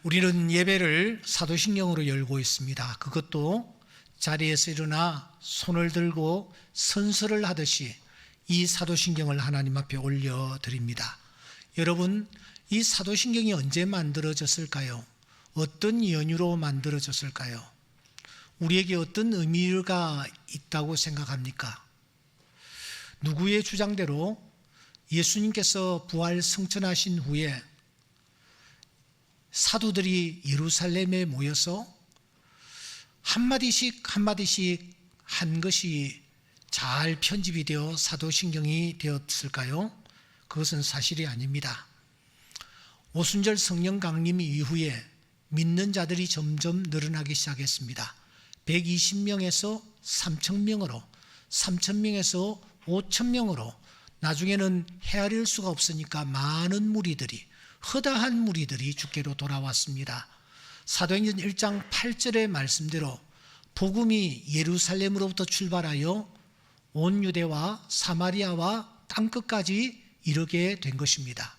우리는 예배를 사도신경으로 열고 있습니다. 그것도 자리에서 일어나 손을 들고 선서를 하듯이 이 사도신경을 하나님 앞에 올려드립니다. 여러분, 이 사도신경이 언제 만들어졌을까요? 어떤 연유로 만들어졌을까요? 우리에게 어떤 의미가 있다고 생각합니까? 누구의 주장대로 예수님께서 부활 승천하신 후에 사도들이 예루살렘에 모여서 한마디씩 한 것이 잘 편집이 되어 사도신경이 되었을까요? 그것은 사실이 아닙니다. 오순절 성령 강림 이후에 믿는 자들이 점점 늘어나기 시작했습니다. 120명에서 3,000명으로, 3,000명에서 5,000명으로, 나중에는 헤아릴 수가 없으니까 많은 무리들이, 허다한 무리들이 주께로 돌아왔습니다. 사도행전 1장 8절의 말씀대로 복음이 예루살렘으로부터 출발하여 온 유대와 사마리아와 땅끝까지 이르게 된 것입니다.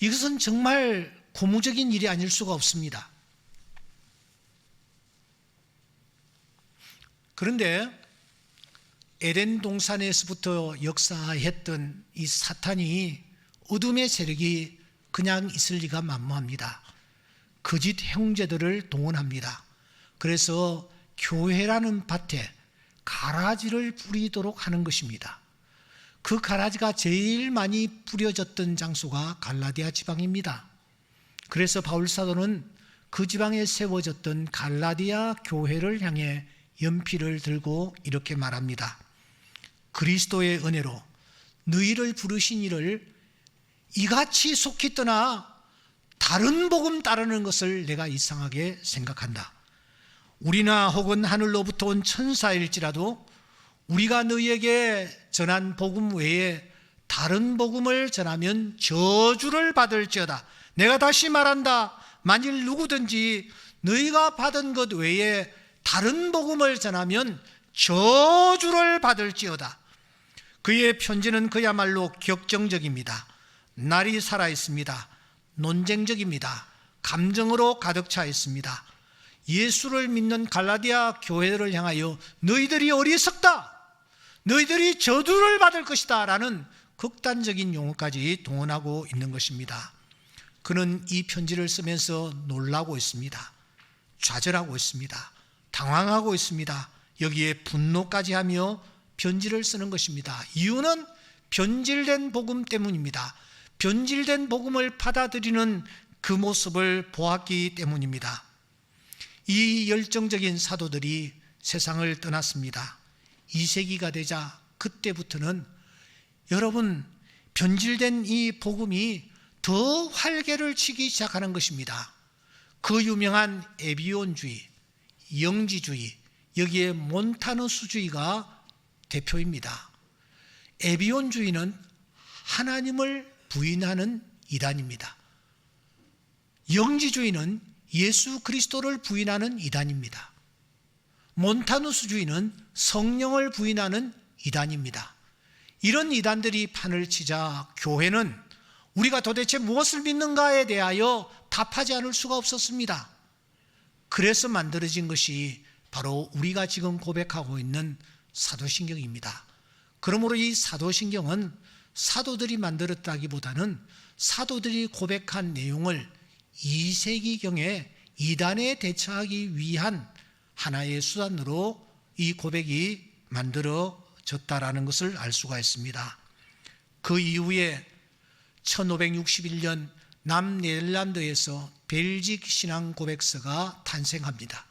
이것은 정말 고무적인 일이 아닐 수가 없습니다. 그런데 에덴 동산에서부터 역사했던 이 사탄이 어둠의 세력이 그냥 있을 리가 만무합니다. 거짓 형제들을 동원합니다. 그래서 교회라는 밭에 가라지를 뿌리도록 하는 것입니다. 그 가라지가 제일 많이 뿌려졌던 장소가 갈라디아 지방입니다. 그래서 바울 사도는 그 지방에 세워졌던 갈라디아 교회를 향해 연필을 들고 이렇게 말합니다. 그리스도의 은혜로 너희를 부르신 이를 이같이 속히 떠나 다른 복음 따르는 것을 내가 이상하게 생각한다. 우리나 혹은 하늘로부터 온 천사일지라도 우리가 너희에게 전한 복음 외에 다른 복음을 전하면 저주를 받을지어다. 내가 다시 말한다. 만일 누구든지 너희가 받은 것 외에 다른 복음을 전하면 저주를 받을지어다. 그의 편지는 그야말로 격정적입니다. 날이 살아 있습니다. 논쟁적입니다. 감정으로 가득 차 있습니다. 예수를 믿는 갈라디아 교회를 향하여 너희들이 어리석다, 너희들이 저주를 받을 것이다 라는 극단적인 용어까지 동원하고 있는 것입니다. 그는 이 편지를 쓰면서 놀라고 있습니다. 좌절하고 있습니다. 당황하고 있습니다. 여기에 분노까지 하며 편지를 쓰는 것입니다. 이유는 변질된 복음 때문입니다. 변질된 복음을 받아들이는 그 모습을 보았기 때문입니다. 이 열정적인 사도들이 세상을 떠났습니다. 2세기가 되자 그때부터는 여러분, 변질된 이 복음이 더 활개를 치기 시작하는 것입니다. 그 유명한 에비온주의, 영지주의, 여기에 몬타누스주의가 대표입니다. 에비온주의는 하나님을 부인하는 이단입니다. 영지주의는 예수 그리스도를 부인하는 이단입니다. 몬타누스주의는 성령을 부인하는 이단입니다. 이런 이단들이 판을 치자 교회는 우리가 도대체 무엇을 믿는가에 대하여 답하지 않을 수가 없었습니다. 그래서 만들어진 것이 바로 우리가 지금 고백하고 있는 사도신경입니다. 그러므로 이 사도신경은 사도들이 만들었다기보다는 사도들이 고백한 내용을 2세기경에 이단에 대처하기 위한 하나의 수단으로 이 고백이 만들어졌다라는 것을 알 수가 있습니다. 그 이후에 1561년 남네덜란드에서 벨직 신앙 고백서가 탄생합니다.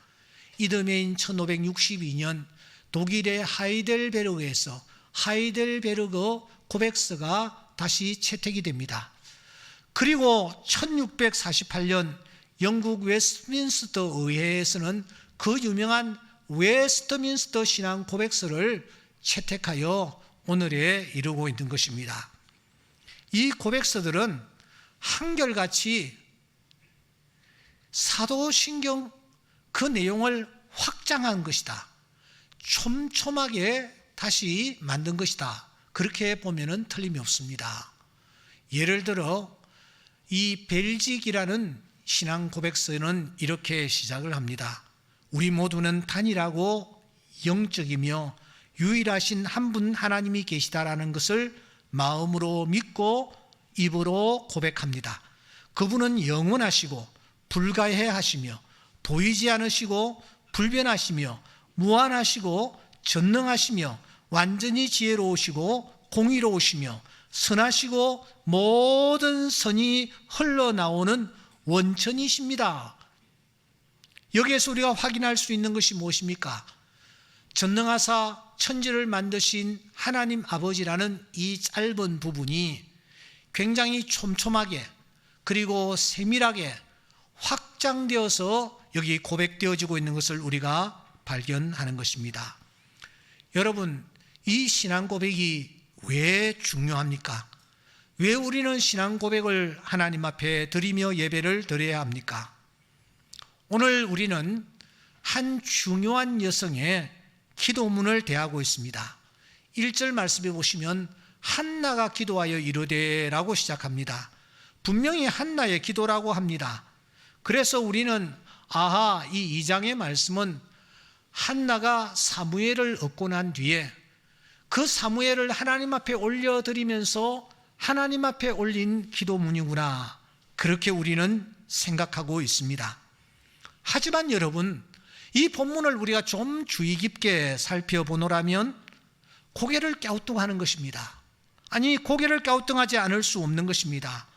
이듬해인 1562년 독일의 하이델베르크에서 하이델베르크 고백서가 다시 채택이 됩니다. 그리고 1648년 영국 웨스트민스터 의회에서는 그 유명한 웨스트민스터 신앙 고백서를 채택하여 오늘에 이르고 있는 것입니다. 이 고백서들은 한결같이 사도신경 그 내용을 확장한 것이다. 촘촘하게 다시 만든 것이다. 그렇게 보면은 틀림이 없습니다. 예를 들어 이 벨직이라는 신앙 고백서는 이렇게 시작을 합니다. 우리 모두는 단일하고 영적이며 유일하신 한 분 하나님이 계시다라는 것을 마음으로 믿고 입으로 고백합니다. 그분은 영원하시고 불가해하시며 보이지 않으시고 불변하시며 무한하시고 전능하시며 완전히 지혜로우시고 공의로우시며 선하시고 모든 선이 흘러나오는 원천이십니다. 여기에서 우리가 확인할 수 있는 것이 무엇입니까? 전능하사 천지를 만드신 하나님 아버지라는 이 짧은 부분이 굉장히 촘촘하게 그리고 세밀하게 확장되어서 여기 고백되어지고 있는 것을 우리가 발견하는 것입니다. 여러분, 이 신앙 고백이 왜 중요합니까? 왜 우리는 신앙 고백을 하나님 앞에 드리며 예배를 드려야 합니까? 오늘 우리는 한 중요한 여성의 기도문을 대하고 있습니다. 1절 말씀해 보시면 한나가 기도하여 이르되라고 시작합니다. 분명히 한나의 기도라고 합니다. 그래서 우리는 이 2장의 말씀은 한나가 사무엘을 얻고 난 뒤에 그 사무엘을 하나님 앞에 올려드리면서 하나님 앞에 올린 기도문이구나, 그렇게 우리는 생각하고 있습니다. 하지만 여러분, 이 본문을 우리가 좀 주의 깊게 살펴보노라면 고개를 갸우뚱하는 것입니다. 아니, 고개를 갸우뚱하지 않을 수 없는 것입니다.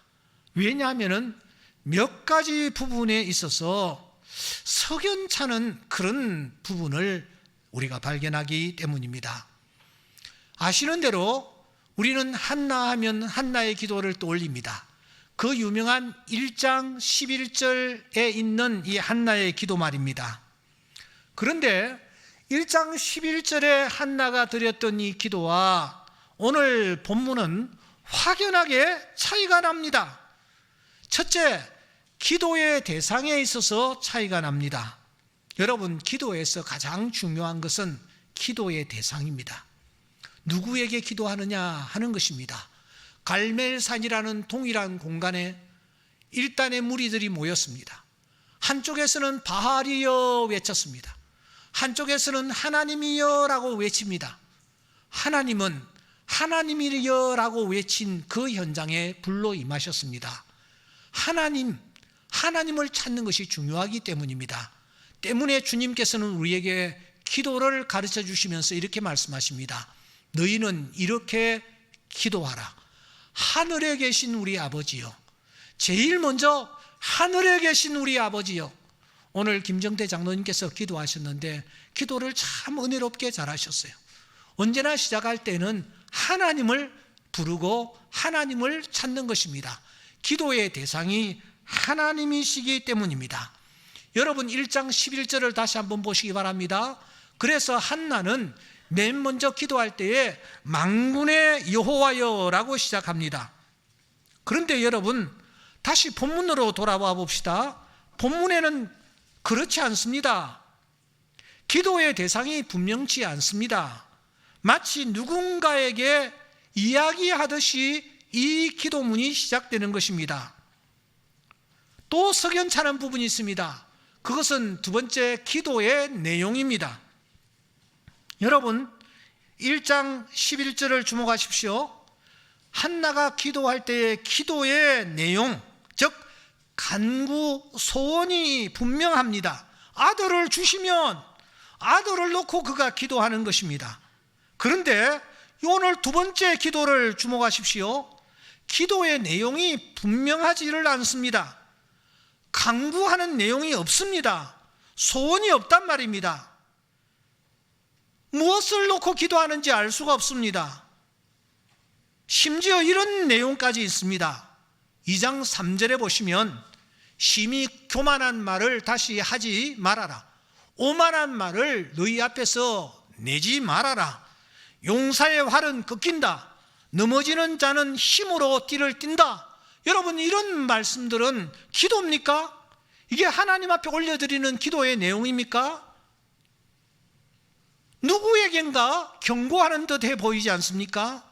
왜냐하면 몇 가지 부분에 있어서 석연찮은 그런 부분을 우리가 발견하기 때문입니다. 아시는 대로 우리는 한나 하면 한나의 기도를 떠올립니다. 그 유명한 1장 11절에 있는 이 한나의 기도 말입니다. 그런데 1장 11절에 한나가 드렸던 이 기도와 오늘 본문은 확연하게 차이가 납니다. 첫째, 기도의 대상에 있어서 차이가 납니다. 여러분, 기도에서 가장 중요한 것은 기도의 대상입니다. 누구에게 기도하느냐 하는 것입니다. 갈멜산이라는 동일한 공간에 일단의 무리들이 모였습니다. 한쪽에서는 바알이여 외쳤습니다. 한쪽에서는 하나님이여 라고 외칩니다. 하나님은 하나님이여 라고 외친 그 현장에 불로 임하셨습니다. 하나님을 찾는 것이 중요하기 때문입니다. 때문에 주님께서는 우리에게 기도를 가르쳐 주시면서 이렇게 말씀하십니다. 너희는 이렇게 기도하라. 하늘에 계신 우리 아버지요. 제일 먼저 하늘에 계신 우리 아버지요. 오늘 김정태 장로님께서 기도하셨는데 기도를 참 은혜롭게 잘하셨어요. 언제나 시작할 때는 하나님을 부르고 하나님을 찾는 것입니다. 기도의 대상이 하나님이시기 때문입니다. 여러분, 1장 11절을 다시 한번 보시기 바랍니다. 그래서 한나는 맨 먼저 기도할 때에 만군의 여호와여라고 시작합니다. 그런데 여러분, 다시 본문으로 돌아와 봅시다. 본문에는 그렇지 않습니다. 기도의 대상이 분명치 않습니다. 마치 누군가에게 이야기하듯이 이 기도문이 시작되는 것입니다. 또 석연찮은 부분이 있습니다. 그것은 두 번째 기도의 내용입니다. 여러분, 1장 11절을 주목하십시오. 한나가 기도할 때의 기도의 내용, 즉 간구 소원이 분명합니다. 아들을 주시면 아들을 놓고 그가 기도하는 것입니다. 그런데 오늘 두 번째 기도를 주목하십시오. 기도의 내용이 분명하지를 않습니다. 간구하는 내용이 없습니다. 소원이 없단 말입니다. 무엇을 놓고 기도하는지 알 수가 없습니다. 심지어 이런 내용까지 있습니다. 2장 3절에 보시면 심히 교만한 말을 다시 하지 말아라. 오만한 말을 너희 앞에서 내지 말아라. 용사의 활은 꺾인다. 넘어지는 자는 힘으로 띠를 띈다. 여러분, 이런 말씀들은 기도입니까? 이게 하나님 앞에 올려드리는 기도의 내용입니까? 누구에겐가 경고하는 듯해 보이지 않습니까?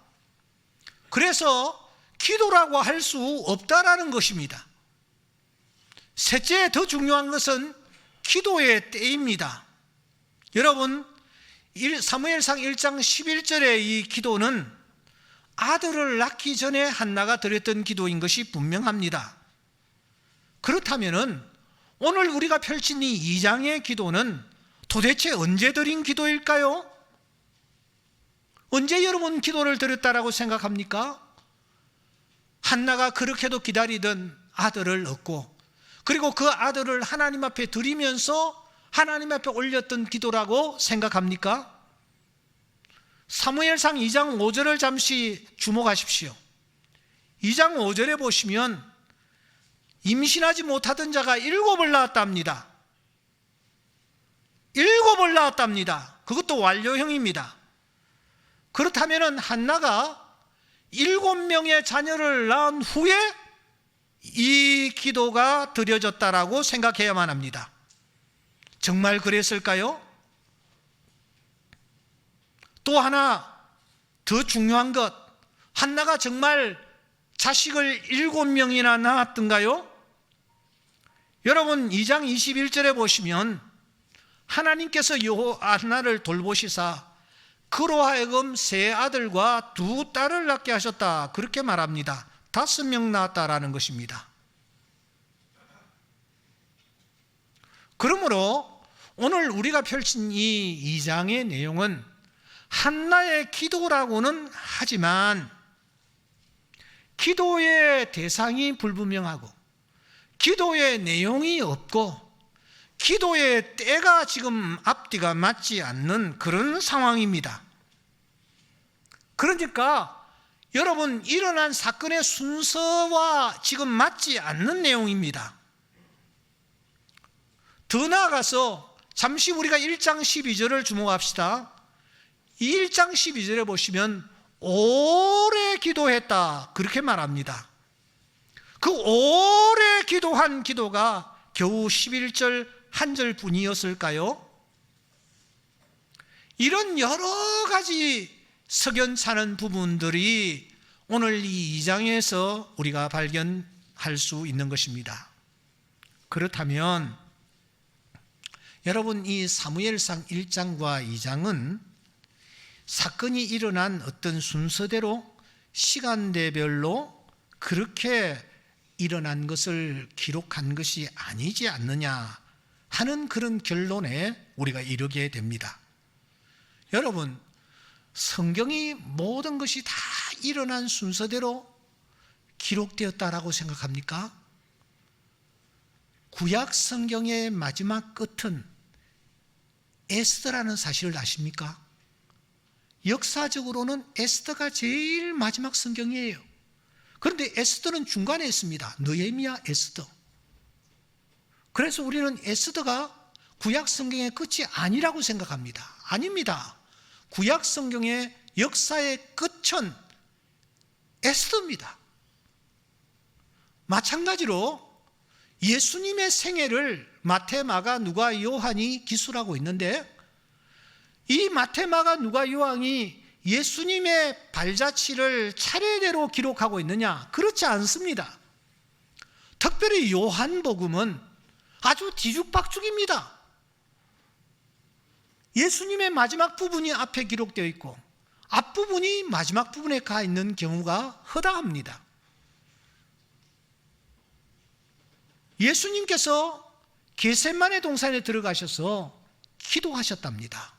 그래서 기도라고 할 수 없다라는 것입니다. 셋째, 더 중요한 것은 기도의 때입니다. 여러분, 사무엘상 1장 11절의 이 기도는 아들을 낳기 전에 한나가 드렸던 기도인 것이 분명합니다. 그렇다면 오늘 우리가 펼친 이 2장의 기도는 도대체 언제 드린 기도일까요? 언제 여러분 기도를 드렸다라고 생각합니까? 한나가 그렇게도 기다리던 아들을 얻고, 그리고 그 아들을 하나님 앞에 드리면서 하나님 앞에 올렸던 기도라고 생각합니까? 사무엘상 2장 5절을 잠시 주목하십시오. 2장 5절에 보시면 임신하지 못하던 자가 7을 낳았답니다. 7을 낳았답니다. 그것도 완료형입니다. 그렇다면 한나가 7명의 자녀를 낳은 후에 이 기도가 드려졌다라고 생각해야만 합니다. 정말 그랬을까요? 또 하나 더 중요한 것, 한나가 정말 자식을 7명이나 낳았던가요? 여러분, 2장 21절에 보시면 하나님께서 한나를 돌보시사 그로 하여금 3 아들과 2 딸을 낳게 하셨다, 그렇게 말합니다. 5명 낳았다라는 것입니다. 그러므로 오늘 우리가 펼친 이 2장의 내용은 한나의 기도라고는 하지만 기도의 대상이 불분명하고 기도의 내용이 없고 기도의 때가 지금 앞뒤가 맞지 않는 그런 상황입니다. 그러니까 여러분, 일어난 사건의 순서와 지금 맞지 않는 내용입니다. 더 나아가서 잠시 우리가 1장 12절을 주목합시다. 이 1장 12절에 보시면 오래 기도했다, 그렇게 말합니다. 그 오래 기도한 기도가 겨우 11절 한 절뿐이었을까요? 이런 여러 가지 석연찮은 부분들이 오늘 이 2장에서 우리가 발견할 수 있는 것입니다. 그렇다면 여러분, 이 사무엘상 1장과 2장은 사건이 일어난 어떤 순서대로 시간대별로 그렇게 일어난 것을 기록한 것이 아니지 않느냐 하는 그런 결론에 우리가 이르게 됩니다. 여러분, 성경이 모든 것이 다 일어난 순서대로 기록되었다라고 생각합니까? 구약 성경의 마지막 끝은 에스더라는 사실을 아십니까? 역사적으로는 에스더가 제일 마지막 성경이에요. 그런데 에스더는 중간에 있습니다. 느헤미야, 에스더. 그래서 우리는 에스더가 구약 성경의 끝이 아니라고 생각합니다. 아닙니다. 구약 성경의 역사의 끝은 에스더입니다. 마찬가지로 예수님의 생애를 마태, 마가, 누가, 요한이 기술하고 있는데, 이 마태, 마가, 누가, 요한이 예수님의 발자취를 차례대로 기록하고 있느냐? 그렇지 않습니다. 특별히 요한복음은 아주 뒤죽박죽입니다. 예수님의 마지막 부분이 앞에 기록되어 있고 앞부분이 마지막 부분에 가 있는 경우가 허다합니다. 예수님께서 겟세마네 동산에 들어가셔서 기도하셨답니다.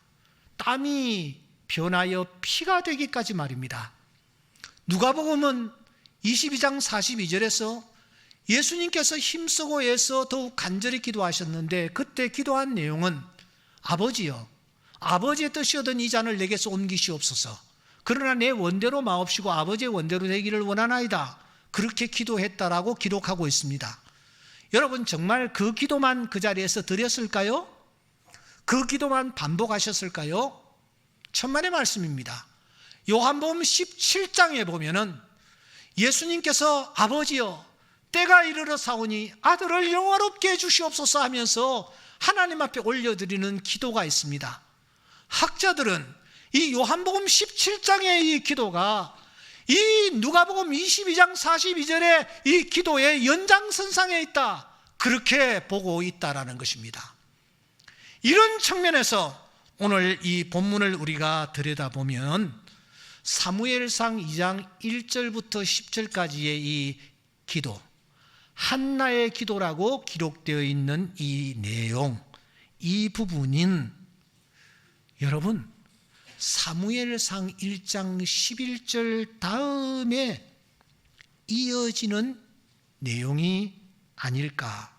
땀이 변하여 피가 되기까지 말입니다. 누가복음은 22장 42절에서 예수님께서 힘쓰고 애써 더욱 간절히 기도하셨는데, 그때 기도한 내용은 아버지여, 아버지의 뜻이거든 이 잔을 내게서 옮기시옵소서. 그러나 내 원대로 마옵시고 아버지의 원대로 되기를 원하나이다. 그렇게 기도했다라고 기록하고 있습니다. 여러분, 정말 그 기도만 그 자리에서 드렸을까요? 그 기도만 반복하셨을까요? 천만의 말씀입니다. 요한복음 17장에 보면은 예수님께서 아버지여, 때가 이르러 사오니 아들을 영화롭게 해주시옵소서 하면서 하나님 앞에 올려드리는 기도가 있습니다. 학자들은 이 요한복음 17장의 이 기도가 이 누가복음 22장 42절에 이 기도의 연장선상에 있다, 그렇게 보고 있다라는 것입니다. 이런 측면에서 오늘 이 본문을 우리가 들여다보면 사무엘상 2장 1절부터 10절까지의 이 기도, 한나의 기도라고 기록되어 있는 이 내용, 이 부분인 여러분 사무엘상 1장 11절 다음에 이어지는 내용이 아닐까,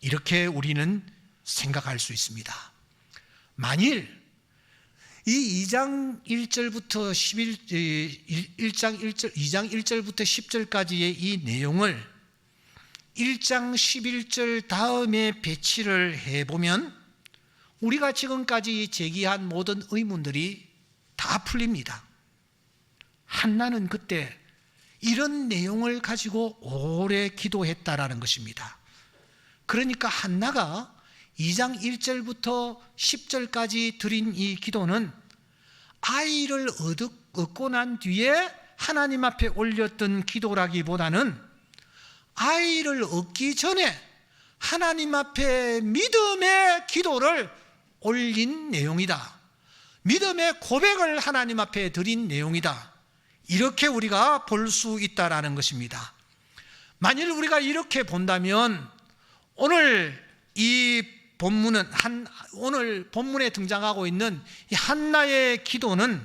이렇게 우리는 생각할 수 있습니다. 만일 이 2장 1절부터 2장 1절부터 10절까지의 이 내용을 1장 11절 다음에 배치를 해보면 우리가 지금까지 제기한 모든 의문들이 다 풀립니다. 한나는 그때 이런 내용을 가지고 오래 기도했다라는 것입니다. 그러니까 한나가 2장 1절부터 10절까지 드린 이 기도는 아이를 얻고 난 뒤에 하나님 앞에 올렸던 기도라기보다는 아이를 얻기 전에 하나님 앞에 믿음의 기도를 올린 내용이다, 믿음의 고백을 하나님 앞에 드린 내용이다, 이렇게 우리가 볼 수 있다라는 것입니다. 만일 우리가 이렇게 본다면 오늘 이 본문은 오늘 본문에 등장하고 있는 이 한나의 기도는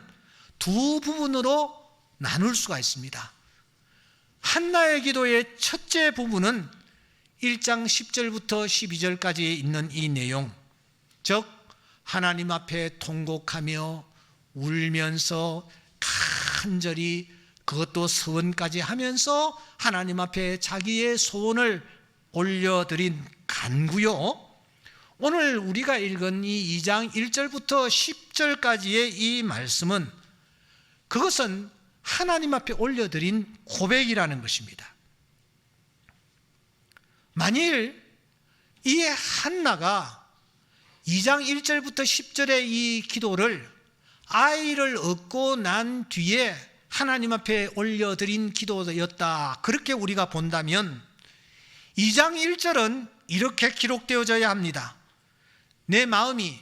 두 부분으로 나눌 수가 있습니다. 한나의 기도의 첫째 부분은 1장 10절부터 12절까지 있는 이 내용, 즉 하나님 앞에 통곡하며 울면서 간절히, 그것도 서원까지 하면서 하나님 앞에 자기의 소원을 올려드린 간구요. 오늘 우리가 읽은 이 2장 1절부터 10절까지의 이 말씀은 그것은 하나님 앞에 올려드린 고백이라는 것입니다. 만일 이 한나가 2장 1절부터 10절의 이 기도를 아이를 얻고 난 뒤에 하나님 앞에 올려드린 기도였다, 그렇게 우리가 본다면 2장 1절은 이렇게 기록되어져야 합니다. 내 마음이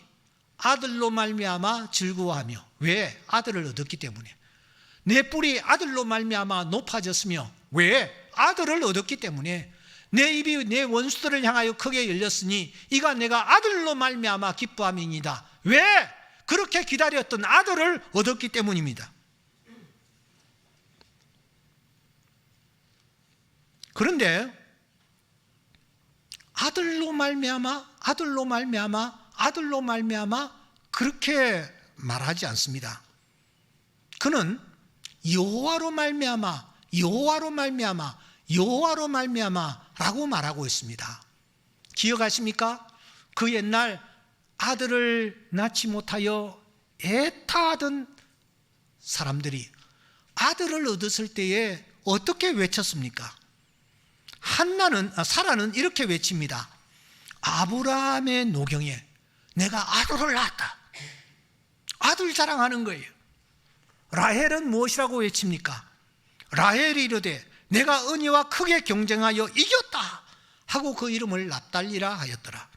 아들로 말미암아 즐거워하며, 왜? 아들을 얻었기 때문에. 내 뿔이 아들로 말미암아 높아졌으며, 왜? 아들을 얻었기 때문에. 내 입이 내 원수들을 향하여 크게 열렸으니 이가 내가 아들로 말미암아 기뻐함이니이다. 왜? 그렇게 기다렸던 아들을 얻었기 때문입니다. 그런데 아들로 말미암아 그렇게 말하지 않습니다. 그는 여호와로 말미암아라고 말하고 있습니다. 기억하십니까? 그 옛날 아들을 낳지 못하여 애타하던 사람들이 아들을 얻었을 때에 어떻게 외쳤습니까? 사라는 이렇게 외칩니다. 아브라함의 노경에 내가 아들을 낳았다. 아들 자랑하는 거예요. 라헬은 무엇이라고 외칩니까? 라헬이 이르되 내가 은혜와 크게 경쟁하여 이겼다 하고 그 이름을 납달리라 하였더라.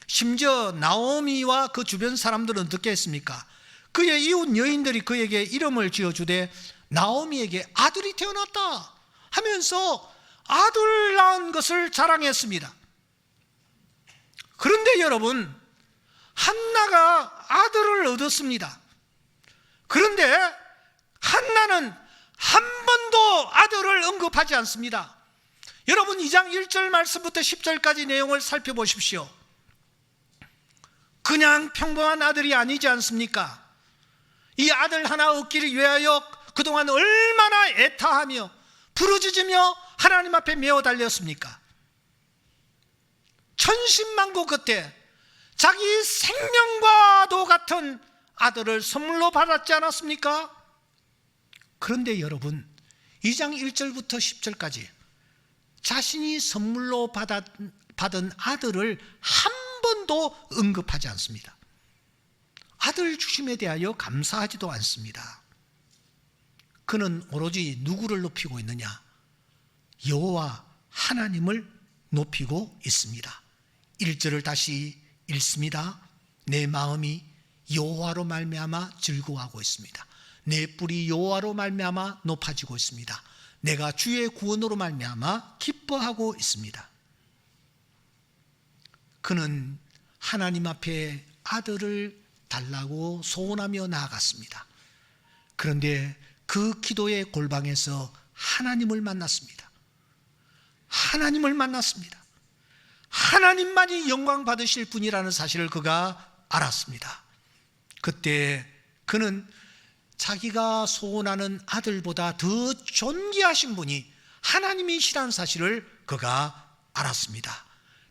심지어 나오미와 그 주변 사람들은 어떻게 했습니까? 그의 이웃 여인들이 그에게 이름을 지어주되 나오미에게 아들이 태어났다 하면서 아들 낳은 것을 자랑했습니다. 그런데 여러분, 한나가 아들을 얻었습니다. 그런데 한나는 한 번도 아들을 언급하지 않습니다. 여러분 2장 1절 말씀부터 10절까지 내용을 살펴보십시오. 그냥 평범한 아들이 아니지 않습니까? 이 아들 하나 얻기를 위하여 그동안 얼마나 애타하며 부르짖으며 하나님 앞에 메어 달렸습니까? 천신만고 끝에 자기 생명과도 같은 아들을 선물로 받았지 않았습니까? 그런데 여러분 2장 1절부터 10절까지 자신이 선물로 받은 아들을 한 번도 언급하지 않습니다. 아들 주심에 대하여 감사하지도 않습니다. 그는 오로지 누구를 높이고 있느냐? 여호와 하나님을 높이고 있습니다. 1절을 다시 읽습니다. 내 마음이 여호와로 말미암아 즐거워하고 있습니다. 내 뿔이 여호와로 말미암아 높아지고 있습니다. 내가 주의 구원으로 말미암아 기뻐하고 있습니다. 그는 하나님 앞에 아들을 달라고 소원하며 나아갔습니다. 그런데 그 기도의 골방에서 하나님을 만났습니다. 하나님을 만났습니다. 하나님만이 영광 받으실 분이라는 사실을 그가 알았습니다. 그때 그는 자기가 소원하는 아들보다 더 존귀하신 분이 하나님이시라는 사실을 그가 알았습니다.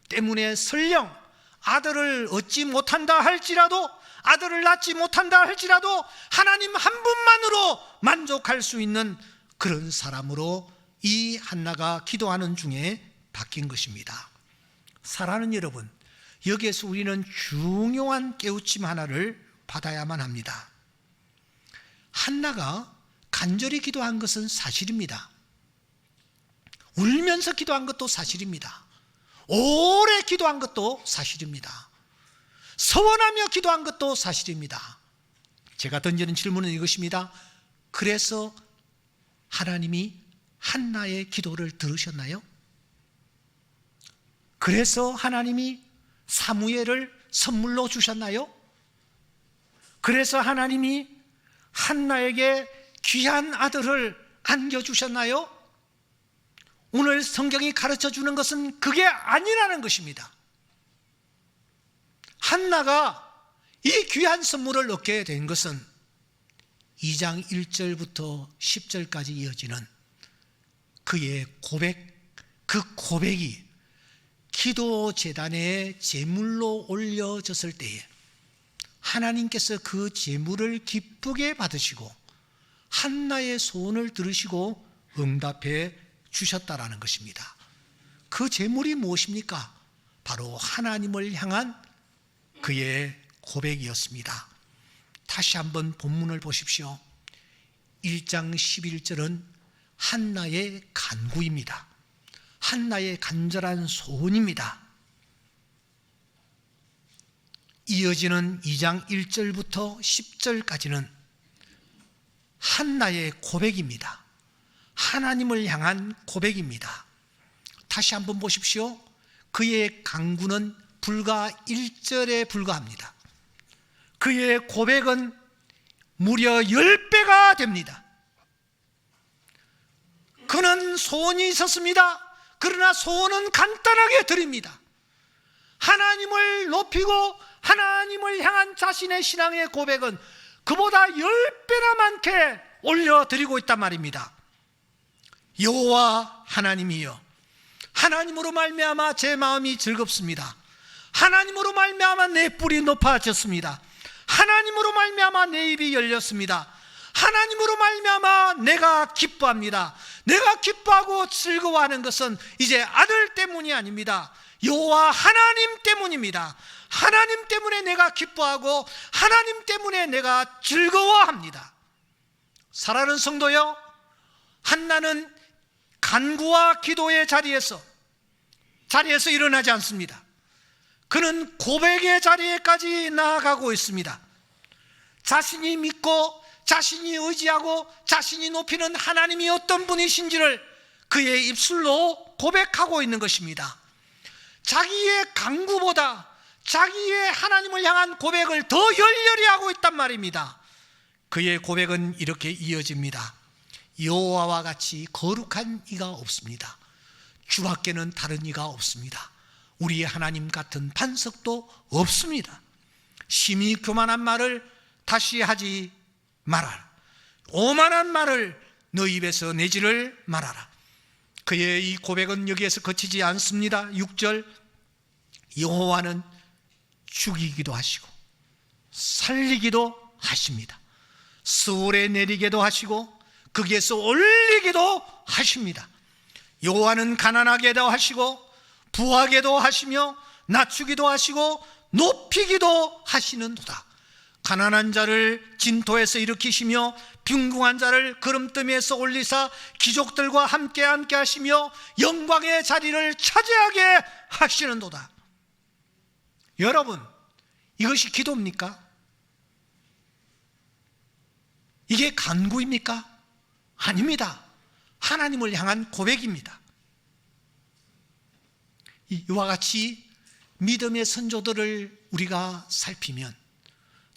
때문에 설령 아들을 얻지 못한다 할지라도, 아들을 낳지 못한다 할지라도 하나님 한 분만으로 만족할 수 있는 그런 사람으로 이 한나가 기도하는 중에 바뀐 것입니다. 사랑하는 여러분, 여기에서 우리는 중요한 깨우침 하나를 받아야만 합니다. 한나가 간절히 기도한 것은 사실입니다. 울면서 기도한 것도 사실입니다. 오래 기도한 것도 사실입니다. 서원하며 기도한 것도 사실입니다. 제가 던지는 질문은 이것입니다. 그래서 하나님이 한나의 기도를 들으셨나요? 그래서 하나님이 사무엘을 선물로 주셨나요? 그래서 하나님이 한나에게 귀한 아들을 안겨주셨나요? 오늘 성경이 가르쳐주는 것은 그게 아니라는 것입니다. 한나가 이 귀한 선물을 얻게 된 것은 2장 1절부터 10절까지 이어지는 그의 고백, 그 고백이 기도 제단에 제물로 올려졌을 때에 하나님께서 그 제물을 기쁘게 받으시고 한나의 소원을 들으시고 응답해 주셨다라는 것입니다. 그 제물이 무엇입니까? 바로 하나님을 향한 그의 고백이었습니다. 다시 한번 본문을 보십시오. 1장 11절은 한나의 간구입니다. 한나의 간절한 소원입니다. 이어지는 2장 1절부터 10절까지는 한나의 고백입니다. 하나님을 향한 고백입니다. 다시 한번 보십시오. 그의 간구는 불과 1절에 불과합니다. 그의 고백은 무려 10배가 됩니다. 그는 소원이 있었습니다. 그러나 소원은 간단하게 드립니다. 하나님을 높이고 하나님을 향한 자신의 신앙의 고백은 그보다 10배나 많게 올려드리고 있단 말입니다. 여호와 하나님이여, 하나님으로 말미암아 제 마음이 즐겁습니다. 하나님으로 말미암아 내 뿔이 높아졌습니다. 하나님으로 말미암아 내 입이 열렸습니다. 하나님으로 말미암아 내가 기뻐합니다. 내가 기뻐하고 즐거워하는 것은 이제 아들 때문이 아닙니다. 여호와 하나님 때문입니다. 하나님 때문에 내가 기뻐하고 하나님 때문에 내가 즐거워합니다. 사랑하는 성도여, 한나는 간구와 기도의 자리에서 일어나지 않습니다. 그는 고백의 자리에까지 나아가고 있습니다. 자신이 믿고 자신이 의지하고 자신이 높이는 하나님이 어떤 분이신지를 그의 입술로 고백하고 있는 것입니다. 자기의 간구보다 자기의 하나님을 향한 고백을 더 열렬히 하고 있단 말입니다. 그의 고백은 이렇게 이어집니다. 여호와와 같이 거룩한 이가 없습니다. 주밖에는 다른 이가 없습니다. 우리의 하나님 같은 반석도 없습니다. 심히 교만한 말을 다시 하지 말아라. 오만한 말을 너 입에서 내지를 말아라. 그의 이 고백은 여기에서 그치지 않습니다. 6절, 여호와는 죽이기도 하시고 살리기도 하십니다. 수월에 내리게도 하시고 거기에서 올리기도 하십니다. 여호와는 가난하게도 하시고 부하게도 하시며 낮추기도 하시고 높이기도 하시는도다. 가난한 자를 진토에서 일으키시며 빈궁한 자를 구름더미에서 올리사 기족들과 함께 하시며 영광의 자리를 차지하게 하시는도다. 여러분, 이것이 기도입니까? 이게 간구입니까? 아닙니다. 하나님을 향한 고백입니다. 이와 같이 믿음의 선조들을 우리가 살피면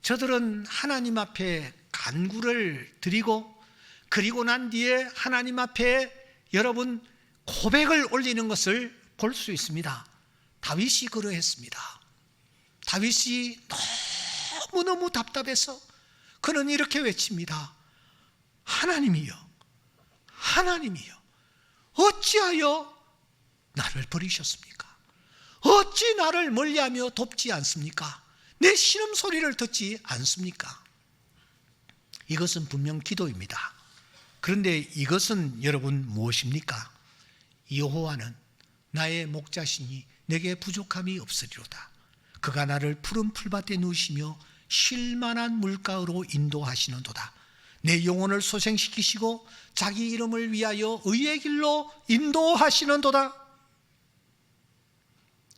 저들은 하나님 앞에 간구를 드리고 그리고 난 뒤에 하나님 앞에 여러분 고백을 올리는 것을 볼 수 있습니다. 다윗이 그러했습니다. 다윗이 너무너무 답답해서 그는 이렇게 외칩니다. 하나님이여, 하나님이여, 어찌하여 나를 버리셨습니까? 어찌 나를 멀리하며 돕지 않습니까? 내 신음소리를 듣지 않습니까? 이것은 분명 기도입니다. 그런데 이것은 여러분 무엇입니까? 여호와는 나의 목자시니 내게 부족함이 없으리로다. 그가 나를 푸른 풀밭에 누우시며 쉴 만한 물가로 인도하시는도다. 내 영혼을 소생시키시고 자기 이름을 위하여 의의 길로 인도하시는도다.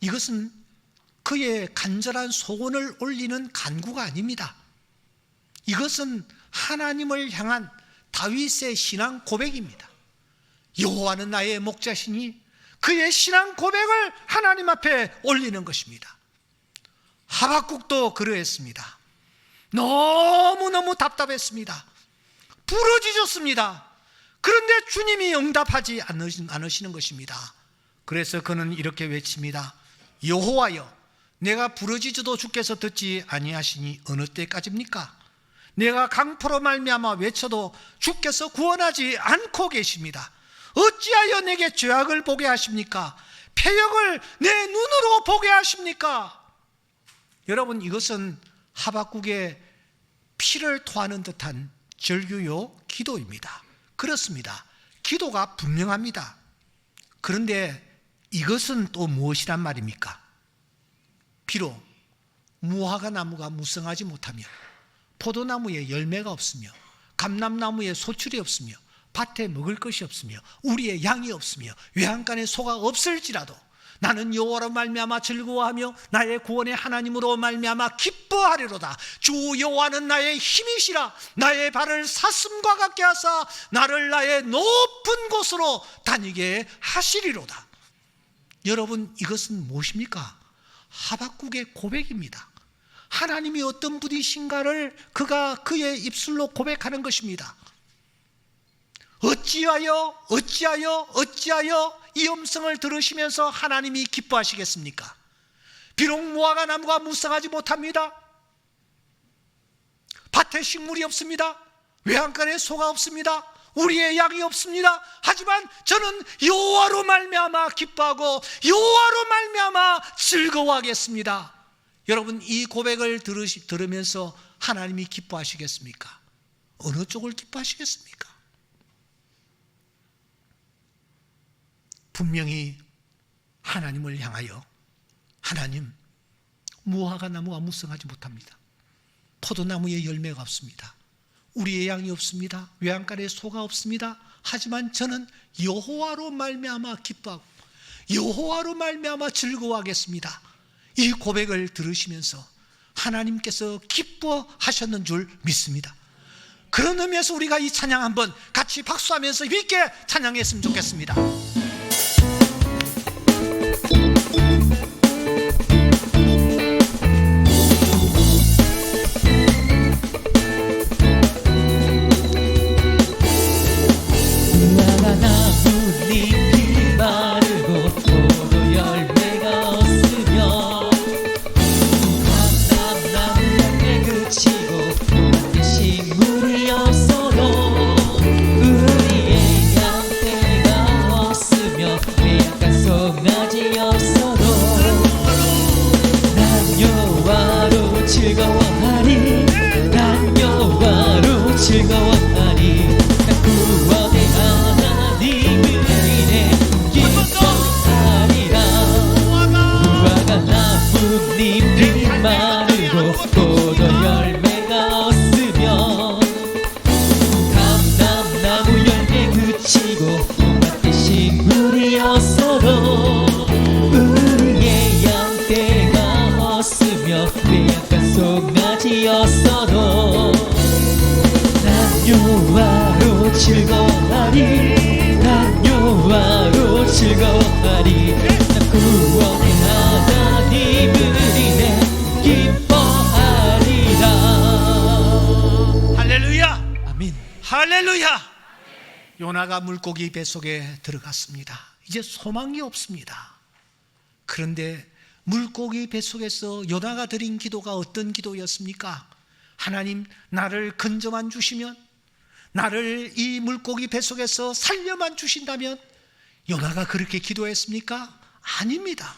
이것은 그의 간절한 소원을 올리는 간구가 아닙니다. 이것은 하나님을 향한 다윗의 신앙 고백입니다. 여호와는 나의 목자시니 그의 신앙 고백을 하나님 앞에 올리는 것입니다. 하박국도 그러했습니다. 너무너무 답답했습니다. 부러지셨습니다. 그런데 주님이 응답하지 않으시는 것입니다. 그래서 그는 이렇게 외칩니다. 여호와여, 내가 부르짖어도 주께서 듣지 아니하시니 어느 때까지입니까? 내가 강포로 말미암아 외쳐도 주께서 구원하지 않고 계십니다. 어찌하여 내게 죄악을 보게 하십니까? 패역을 내 눈으로 보게 하십니까? 여러분, 이것은 하박국의 피를 토하는 듯한 절규요 기도입니다. 그렇습니다. 기도가 분명합니다. 그런데 이것은 또 무엇이란 말입니까? 비록 무화과 나무가 무성하지 못하며 포도나무에 열매가 없으며 감람나무에 소출이 없으며 밭에 먹을 것이 없으며 우리의 양이 없으며 외양간에 소가 없을지라도 나는 여호와로 말미암아 즐거워하며 나의 구원의 하나님으로 말미암아 기뻐하리로다. 주 여호와는 나의 힘이시라. 나의 발을 사슴과 같게 하사 나를 나의 높은 곳으로 다니게 하시리로다. 여러분, 이것은 무엇입니까? 하박국의 고백입니다. 하나님이 어떤 분이신가를 그가 그의 입술로 고백하는 것입니다. 어찌하여 이 음성을 들으시면서 하나님이 기뻐하시겠습니까? 비록 무화과 나무가 무성하지 못합니다. 밭에 식물이 없습니다. 외양간에 소가 없습니다. 우리의 양이 없습니다. 하지만 저는 여호와로 말미암아 기뻐하고 여호와로 말미암아 즐거워하겠습니다. 여러분, 이 고백을 들으면서 하나님이 기뻐하시겠습니까? 어느 쪽을 기뻐하시겠습니까? 분명히 하나님을 향하여 하나님, 무화과 나무가 무성하지 못합니다. 포도나무에 열매가 없습니다. 우리의 양이 없습니다. 외양간에 소가 없습니다. 하지만 저는 여호와로 말미암아 기뻐하고 여호와로 말미암아 즐거워하겠습니다. 이 고백을 들으시면서 하나님께서 기뻐하셨는 줄 믿습니다. 그런 의미에서 우리가 이 찬양 한번 같이 박수하면서 힘있게 찬양했으면 좋겠습니다. 식물이 없어도 우리의 양떼가 없어 되었어도 난 여호와로 즐거워하리. 난 여호와로 즐거워하리. 난 구원의 하나님을 인해 기뻐하리라. 할렐루야. 아멘. 할렐루야. 요나가 물고기 뱃속에 들어갔습니다. 이제 소망이 없습니다. 그런데 물고기 뱃속에서 요나가 드린 기도가 어떤 기도였습니까? 하나님, 나를 건져만 주시면, 나를 이 물고기 뱃속에서 살려만 주신다면. 요나가 그렇게 기도했습니까? 아닙니다.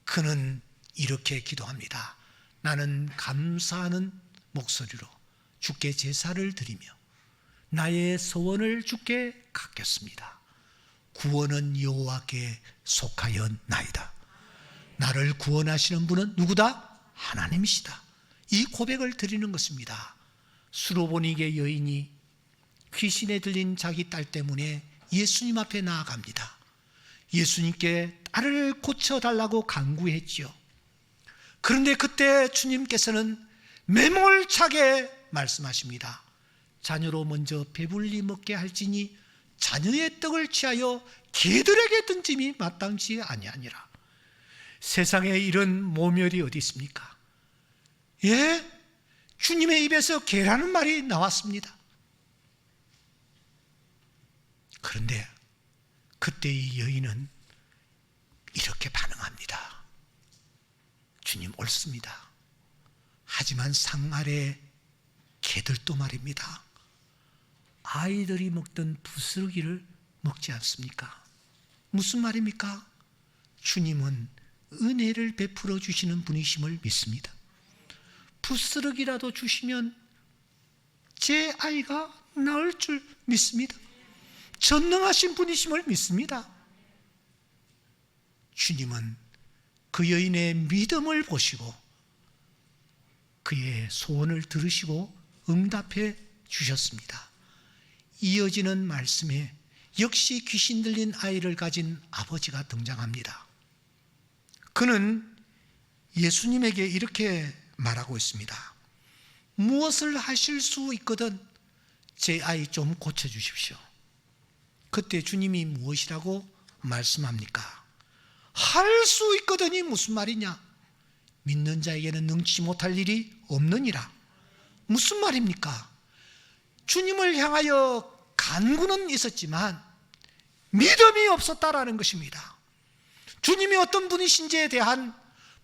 그는 이렇게 기도합니다. 나는 감사하는 목소리로 주께 제사를 드리며 나의 소원을 주께 갖겠습니다. 구원은 여호와께 속하였나이다. 나를 구원하시는 분은 누구다? 하나님이시다. 이 고백을 드리는 것입니다. 수로보니게 여인이 귀신에 들린 자기 딸 때문에 예수님 앞에 나아갑니다. 예수님께 딸을 고쳐달라고 간구했지요. 그런데 그때 주님께서는 매몰차게 말씀하십니다. 자녀로 먼저 배불리 먹게 할지니 자녀의 떡을 취하여 개들에게 던짐이 마땅치 아니하니라. 세상에 이런 모멸이 어디 있습니까? 예? 주님의 입에서 개라는 말이 나왔습니다. 그런데 그때 이 여인은 이렇게 반응합니다. 주님 옳습니다. 하지만 상 아래 개들도 말입니다, 아이들이 먹던 부스러기를 먹지 않습니까? 무슨 말입니까? 주님은 은혜를 베풀어 주시는 분이심을 믿습니다. 부스러기라도 주시면 제 아이가 나을 줄 믿습니다. 전능하신 분이심을 믿습니다. 주님은 그 여인의 믿음을 보시고 그의 소원을 들으시고 응답해 주셨습니다. 이어지는 말씀에 역시 귀신 들린 아이를 가진 아버지가 등장합니다. 그는 예수님에게 이렇게 말하고 있습니다. 무엇을 하실 수 있거든 제 아이 좀 고쳐주십시오. 그때 주님이 무엇이라고 말씀합니까? 할 수 있거든이 무슨 말이냐? 믿는 자에게는 능치 못할 일이 없느니라. 무슨 말입니까? 주님을 향하여 간구는 있었지만 믿음이 없었다라는 것입니다. 주님이 어떤 분이신지에 대한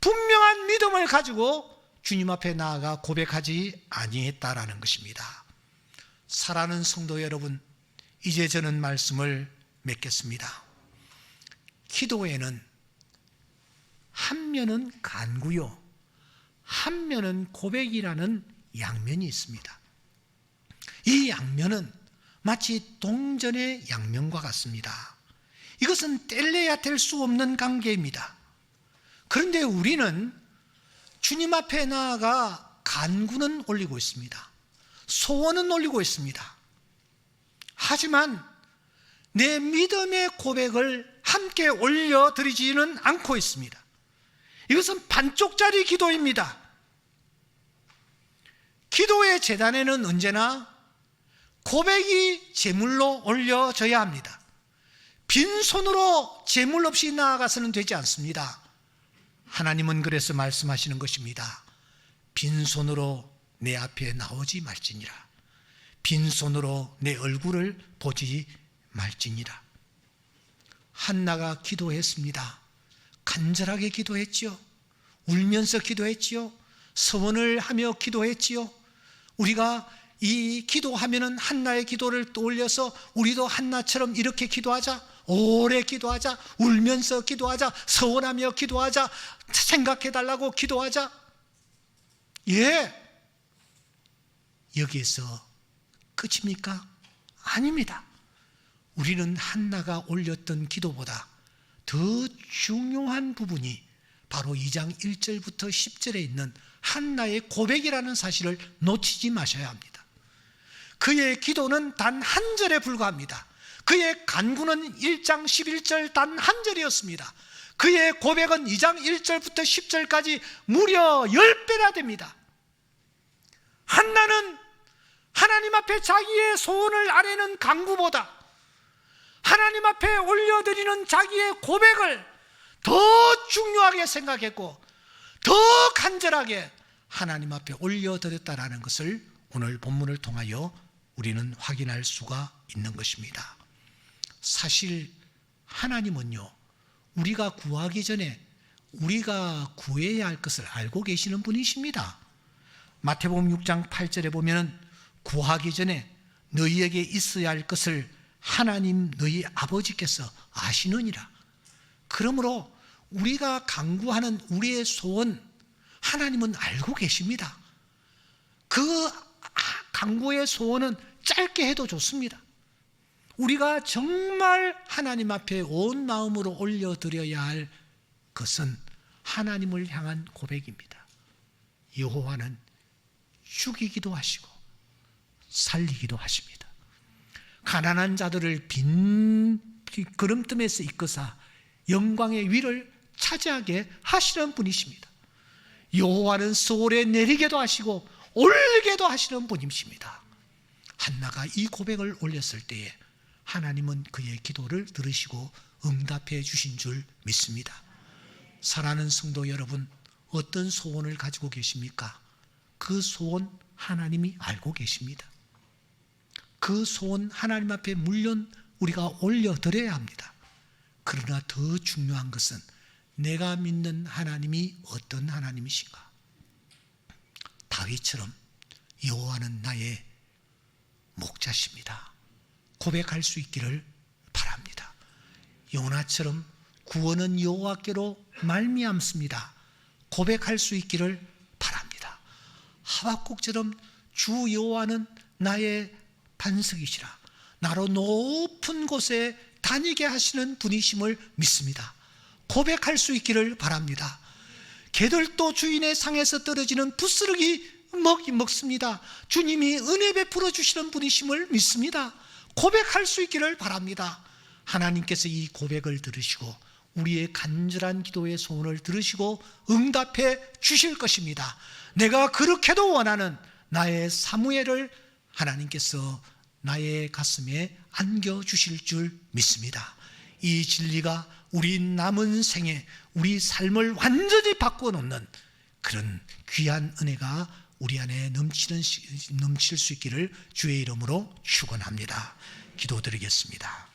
분명한 믿음을 가지고 주님 앞에 나아가 고백하지 아니했다라는 것입니다. 사랑하는 성도 여러분, 이제 저는 말씀을 맺겠습니다. 기도에는 한 면은 간구요, 한 면은 고백이라는 양면이 있습니다. 이 양면은 마치 동전의 양면과 같습니다. 이것은 뗄래야 뗄 수 없는 관계입니다. 그런데 우리는 주님 앞에 나아가 간구는 올리고 있습니다. 소원은 올리고 있습니다. 하지만 내 믿음의 고백을 함께 올려드리지는 않고 있습니다. 이것은 반쪽짜리 기도입니다. 기도의 제단에는 언제나 고백이 제물로 올려져야 합니다. 빈손으로 제물 없이 나아가서는 되지 않습니다. 하나님은 그래서 말씀하시는 것입니다. 빈손으로 내 앞에 나오지 말지니라. 빈손으로 내 얼굴을 보지 말지니라. 한나가 기도했습니다. 간절하게 기도했지요. 울면서 기도했지요. 서원을 하며 기도했지요. 우리가 이 기도하면은 한나의 기도를 떠올려서 우리도 한나처럼 이렇게 기도하자, 오래 기도하자, 울면서 기도하자, 서원하며 기도하자, 생각해달라고 기도하자. 예, 여기에서 끝입니까? 아닙니다. 우리는 한나가 올렸던 기도보다 더 중요한 부분이 바로 2장 1절부터 10절에 있는 한나의 고백이라는 사실을 놓치지 마셔야 합니다. 그의 기도는 단 한 절에 불과합니다. 그의 간구는 1장 11절 단 한 절이었습니다. 그의 고백은 2장 1절부터 10절까지 무려 10배나 됩니다. 한나는 하나님 앞에 자기의 소원을 아뢰는 간구보다 하나님 앞에 올려드리는 자기의 고백을 더 중요하게 생각했고 더 간절하게 하나님 앞에 올려드렸다라는 것을 오늘 본문을 통하여 우리는 확인할 수가 있는 것입니다. 사실 하나님은요, 우리가 구하기 전에 우리가 구해야 할 것을 알고 계시는 분이십니다. 마태복음 6장 8절에 보면 구하기 전에 너희에게 있어야 할 것을 하나님 너희 아버지께서 아시느니라. 그러므로 우리가 간구하는 우리의 소원 하나님은 알고 계십니다. 그 간구의 소원은 짧게 해도 좋습니다. 우리가 정말 하나님 앞에 온 마음으로 올려드려야 할 것은 하나님을 향한 고백입니다. 여호와는 죽이기도 하시고 살리기도 하십니다. 가난한 자들을 빈 그름뜸에서 이끄사 영광의 위를 차지하게 하시는 분이십니다. 여호와는 서울에 내리게도 하시고 올리게도 하시는 분이십니다. 한나가 이 고백을 올렸을 때에 하나님은 그의 기도를 들으시고 응답해 주신 줄 믿습니다. 사랑하는 성도 여러분, 어떤 소원을 가지고 계십니까? 그 소원 하나님이 알고 계십니다. 그 소원 하나님 앞에 물론 우리가 올려드려야 합니다. 그러나 더 중요한 것은 내가 믿는 하나님이 어떤 하나님이신가? 다윗처럼 여호와는 나의 목자십니다. 고백할 수 있기를 바랍니다. 요나처럼 구원은 여호와께로 말미암습니다. 고백할 수 있기를 바랍니다. 하박국처럼 주 여호와는 나의 반석이시라. 나로 높은 곳에 다니게 하시는 분이심을 믿습니다. 고백할 수 있기를 바랍니다. 개들도 주인의 상에서 떨어지는 부스러기 먹습니다. 주님이 은혜 베풀어 주시는 분이심을 믿습니다. 고백할 수 있기를 바랍니다. 하나님께서 이 고백을 들으시고 우리의 간절한 기도의 소원을 들으시고 응답해 주실 것입니다. 내가 그렇게도 원하는 나의 사무엘을 하나님께서 나의 가슴에 안겨주실 줄 믿습니다. 이 진리가 우리 남은 생에 우리 삶을 완전히 바꿔놓는 그런 귀한 은혜가 우리 안에 넘칠 수 있기를 주의 이름으로 축원합니다. 기도드리겠습니다.